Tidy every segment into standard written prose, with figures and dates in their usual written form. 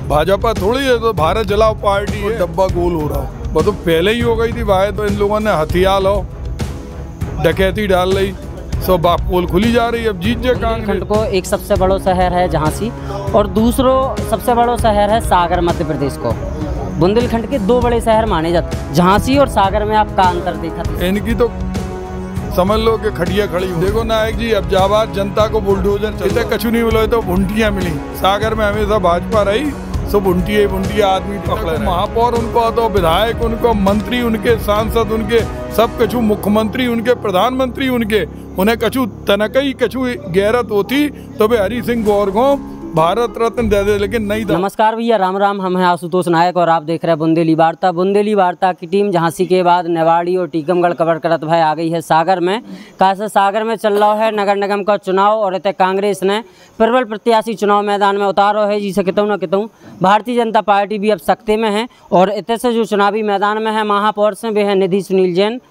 भाजपा थोड़ी है, तो भारत जलाओ पार्टी है। डब्बा गोल हो रहा हो, वो तो पहले ही हो गई थी भाई, तो इन लोगों ने हथियार लो डकैती डाल रही, सब बाप पोल खुली जा रही है। अब जीत जाए बुंदेलखंड को एक सबसे बड़ो शहर है झांसी और दूसरो सबसे बड़ो शहर है सागर मध्य प्रदेश को। बुंदेलखंड के दो बड़े शहर माने जाते, झांसी और सागर में आप का अंतर देखा? इनकी तो समझ लो कि खटिया खड़ी। देखो नायक जी, अब जाबाद जनता को बुलडोजर चलते कछु नहीं बोलो तो भुंटियाँ मिली। सागर में हमेशा भाजपा रही, सब भुंटिया आदमी पकड़े। महापौर उनको तो विधायक उनको, मंत्री उनके, सांसद उनके, सब कछु मुख्यमंत्री उनके, प्रधानमंत्री उनके, उन्हें कछु तनकई कछु गैरत होती तो वे हरि सिंह गौर को भारत रत्न दे दे, लेकिन नहीं। नमस्कार भैया, राम राम। हम हैं आशुतोष नायक और आप देख रहे हैं बुंदेली वार्ता। बुंदेली वार्ता की टीम झांसी के बाद नेवाड़ी और टीकमगढ़ कवर करत भाई आ गई है सागर में। कैसे सागर में चल रहा है नगर निगम का चुनाव और इतने कांग्रेस ने प्रबल प्रत्याशी चुनाव मैदान में उतारो है, जिसे कहूँ ना कहूँ भारतीय जनता पार्टी भी अब सख्ते में है। और इतने से जो चुनावी मैदान में है महापौर से वे हैं निधि सुनील जैन,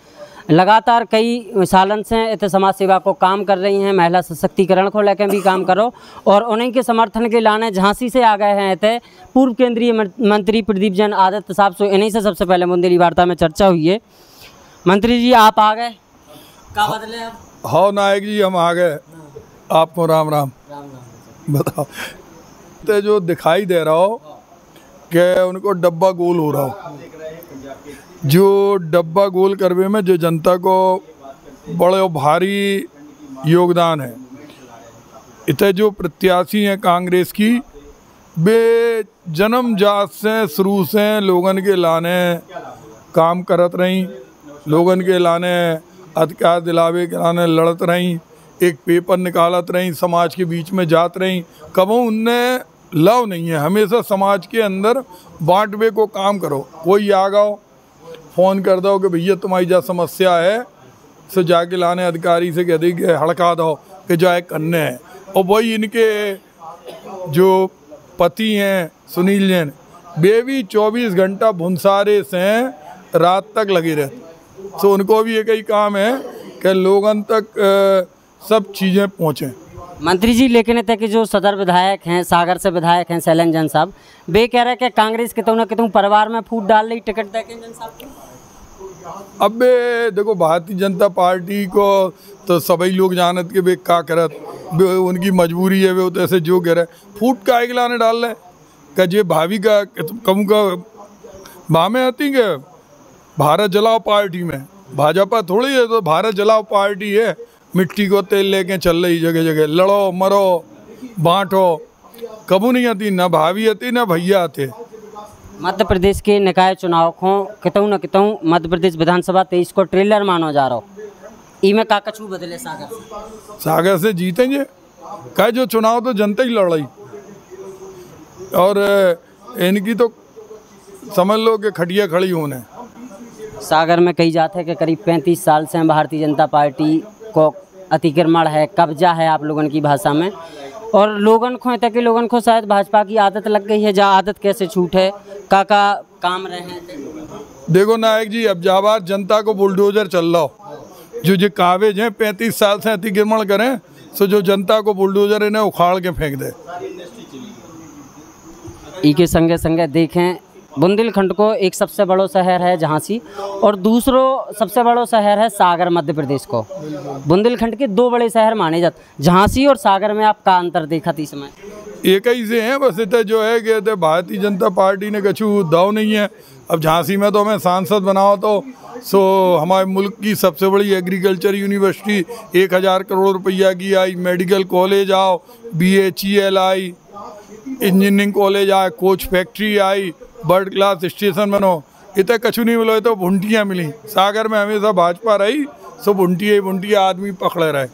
लगातार कई सालन से इतने समाज सेवा को काम कर रही हैं, महिला सशक्तिकरण को लेकर भी काम करो। और उन्हीं के समर्थन के लाने झांसी से आ गए हैं इतने पूर्व केंद्रीय मंत्री प्रदीप जैन आदित्य साहब। सो इन्हीं से सबसे पहले बुंदेली वार्ता में चर्चा हुई है। मंत्री जी आप आ गए, क्या बदले अब? हाँ नायक जी, हम आ गए। आपको राम राम। बताओ, तो जो दिखाई दे रहा हो कि उनको डब्बा गोल हो रहा हो, जो डब्बा गोल करवे में जो जनता को बड़े भारी योगदान है। इतने जो प्रत्याशी हैं कांग्रेस की, वे जन्मजात से शुरू से लोगन के लाने काम करत रही, लोगन के लाने अधिकार दिलावे के लाने लड़त रही, एक पेपर निकालत रही, समाज के बीच में जात रही। कबो उनने लव नहीं है, हमेशा समाज के अंदर बांटवे को काम करो। कोई आ गाओ फ़ोन कर दो कि भैया तुम्हारी जा समस्या है, सो जाके लाने अधिकारी से कह दी कि हड़का दो कि जाए करने हैं। और वही इनके जो पति हैं सुनील जैन, वे भी 24 घंटा भुनसारे से रात तक लगे रहते। सो उनको भी एक ही काम है कि लोगन तक सब चीज़ें पहुँचें। मंत्री जी, लेकिन इतने के जो सदर विधायक हैं, सागर से विधायक हैं शैलेंद्र जैन साहब, वे कह रहे हैं कि कांग्रेस के ना कहूँ परिवार में फूट डाल रही टिकट दे के जैन साहब को। अब देखो, भारतीय जनता पार्टी को तो सभी लोग जानत के वे का करत, उनकी मजबूरी है, वे तो ऐसे जो कह रहे फूट का एक लाने डाल रहे का जे भाभी का कहूँ का बामें आती के भारत जलाओ पार्टी में। भाजपा थोड़ी है, तो भारत जलाओ पार्टी है। मिट्टी को तेल लेके चल रही जगह जगह, लड़ो मरो बांटो, कबू नहीं आती, ना भाभी आती ना भैया आते। मध्य प्रदेश के निकाय चुनाव को कहूँ न कहूँ मध्य प्रदेश विधानसभा 23 को ट्रेलर मानो जा रहा हो, इमें का कछू बदले सागर से जीतेंगे का जो चुनाव तो जनता ही लड़ रही। और इनकी तो समझ लो कि खटिया खड़ी होने। सागर में कही जाते हैं कि करीब 35 साल से भारतीय जनता पार्टी को अतिक्रमण है, कब्जा है आप लोगों की भाषा में, और लोगन को तक लोगन को शायद भाजपा की आदत लग गई है। जा आदत कैसे छूटे का काम रहे हैं? देखो नायक जी, अब जाबाद जनता को बुलडोजर चल रहा हो, जो कागज हैं 35 साल से अतिक्रमण करें, सो जो जनता को बुलडोजर इन्हें उखाड़ के फेंक दे। के संगे संगे देखें, बुंदेलखंड को एक सबसे बड़ो शहर है झांसी और दूसरो सबसे बड़ो शहर है सागर मध्य प्रदेश को। बुंदेलखंड के दो बड़े शहर माने जाते, झांसी और सागर में आप का अंतर देखा थी समय? एक ही से हैं बस, इतना जो है कि भारतीय जनता पार्टी ने कछु दाव नहीं है। अब झांसी में तो हमें सांसद बनाओ तो सो हमारे मुल्क की सबसे बड़ी एग्रीकल्चर यूनिवर्सिटी 1000 करोड़ रुपया की आई, मेडिकल कॉलेज आओ, BHEL आई, इंजीनियरिंग कॉलेज आए, कोच फैक्ट्री आई, बर्ड क्लास स्टेशन बनो। इतने कछु नहीं मिलो तो भुंटियाँ मिली। सागर में हमेशा भाजपा रही, सो भुंटिया आदमी पकड़े रहे।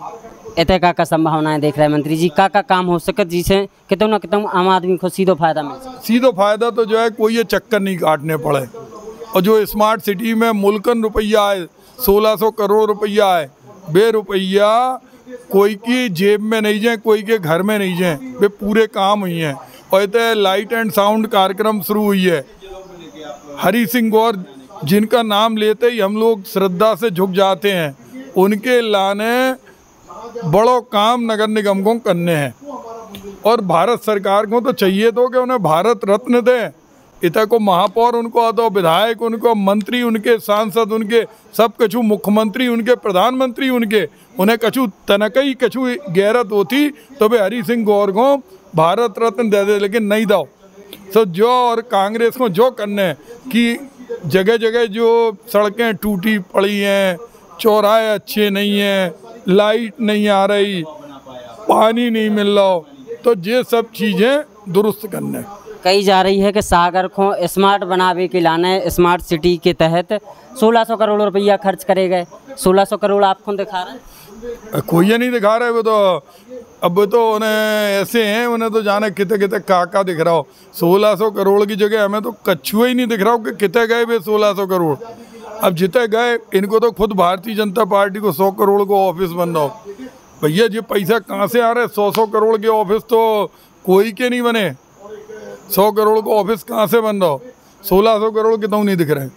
इतने का संभावनाएं देख रहे हैं मंत्री जी, का काम हो सकत जिसे कितों न कितों आम आदमी को सीधो फायदा मिल सके? सीधो फायदा तो जो है कोई ये चक्कर नहीं काटने पड़े। और जो स्मार्ट सिटी में मुल्कन रुपया है, 1600 करोड़ रुपया है, बे रुपया कोई की जेब में नहीं जाए, कोई के घर में नहीं जाए, वे पूरे काम हुई हैं। और इतने लाइट एंड साउंड कार्यक्रम शुरू हुई है। हरि सिंह गौर जिनका नाम लेते ही हम लोग श्रद्धा से झुक जाते हैं, उनके लाने बड़ो काम नगर निगम को करने हैं। और भारत सरकार को तो चाहिए तो कि उन्हें भारत रत्न दें। इतना को महापौर उनको आता, विधायक उनको, मंत्री उनके, सांसद उनके, सब कछु मुख्यमंत्री उनके, प्रधानमंत्री उनके, उन्हें कछु तनकई कछु गैरत होती तो वे हरि सिंह गौर को भारत रत्न दे दे, लेकिन नहीं दो। तो जो और कांग्रेस को जो करने कि जगह जगह जो सड़कें टूटी पड़ी हैं, चौराहे अच्छे नहीं हैं, लाइट नहीं आ रही, पानी नहीं मिल रहा, तो ये सब चीज़ें दुरुस्त करने। कही जा रही है कि सागर को स्मार्ट बनावे के लाने स्मार्ट सिटी के तहत 1600 करोड़ रुपया खर्च करे गए। 1600 करोड़ आपको दिखा रहे हैं? कोई नहीं दिखा रहा है। वो तो अब तो उन्हें ऐसे हैं, उन्हें तो जाने कितने कितने काका दिख रहा हो। 1600 करोड़ की जगह हमें तो कछुआ ही नहीं दिख रहा हो कि कितने गए वे 1600 करोड़। अब जितने गए इनको तो खुद भारतीय जनता पार्टी को 100 करोड़ को ऑफिस बन रहा हो। भैया ये पैसा कहाँ से आ रहा है? 100 करोड़ के ऑफिस तो कोई के नहीं बने। 100 करोड़ को ऑफिस कहाँ से बन रहा हो? 1600 करोड़ के तो नहीं दिख रहे हैं।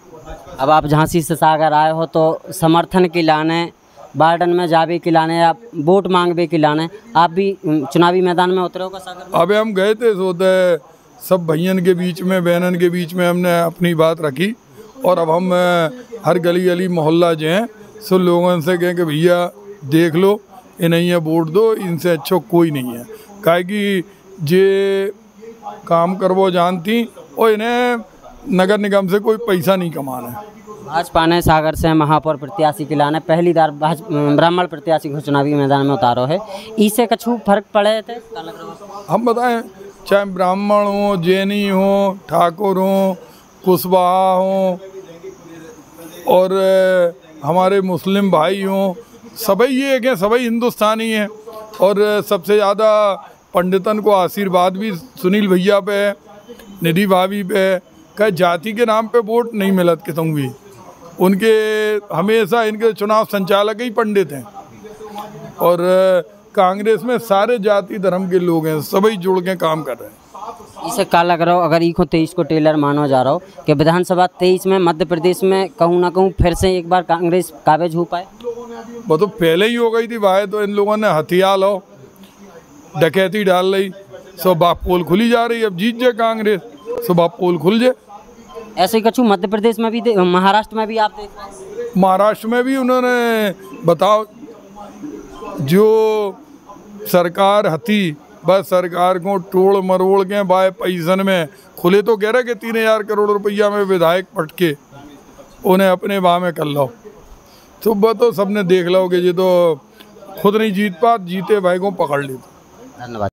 अब आप झांसी से सागर आए हो तो समर्थन के लाने, बार्डन में जावे के लाने, आप वोट मांगवे के लाने, आप भी चुनावी मैदान में उतरे होगा सागर में? अबे हम गए थे, सोते सब भैयन के बीच में, बहनन के बीच में हमने अपनी बात रखी। और अब हम हर गली गली मोहल्ला जो हैं सब लोगों से कहें कि भैया देख लो, इन्हें ये वोट दो, इनसे अच्छा कोई नहीं है। काहे कि जे काम करवो जानती और इन्हें नगर निगम से कोई पैसा नहीं कमाना है। भाजपा ने सागर से महापौर प्रत्याशी के लाने पहली बार ब्राह्मण प्रत्याशी को चुनावी मैदान में उतारो है। इससे कछु फर्क पड़े थे? हम बताएं, चाहे ब्राह्मण हो, जैनी हो, ठाकुर हो, कुशवाहा हो और हमारे मुस्लिम भाई हों, सभी ये है कि सभी हिंदुस्तानी हैं। और सबसे ज़्यादा पंडितन को आशीर्वाद भी सुनील भैया पे है, निधि भाभी पे है। कहीं जाति के नाम पे वोट नहीं मिलत कितों भी। उनके हमेशा इनके चुनाव संचालक ही पंडित हैं। और कांग्रेस में सारे जाति धर्म के लोग हैं, सभी जुड़ के काम कर रहे हैं। इसे का लग रहा हो अगर इको 23 को टेलर मानो जा रहा हो कि विधानसभा 23 में मध्य प्रदेश में कहूँ ना कहूँ फिर से एक बार कांग्रेस काबिज हो पाए? वो तो पहले ही हो गई थी भाई, तो इन लोगों ने हथियार लो डकैती डाल रही, सो बाप पोल खुली जा रही। अब जीत जाए कांग्रेस, सो बाप पोल खुल जाए। ऐसे ही कछु मध्य प्रदेश में भी, महाराष्ट्र में भी आप देख रहे हैं? महाराष्ट्र में भी उन्होंने बताओ जो सरकार हती, बस सरकार को टोड़ मरोड़ के बाय पैसन में खुले तो कह रहे कि 3000 करोड़ रुपया में विधायक पटके उन्हें अपने बाह में कर लो। तो वह तो सबने देख लो कि ये तो खुद नहीं जीत पा, जीते भाई को पकड़ ली। धन्यवाद।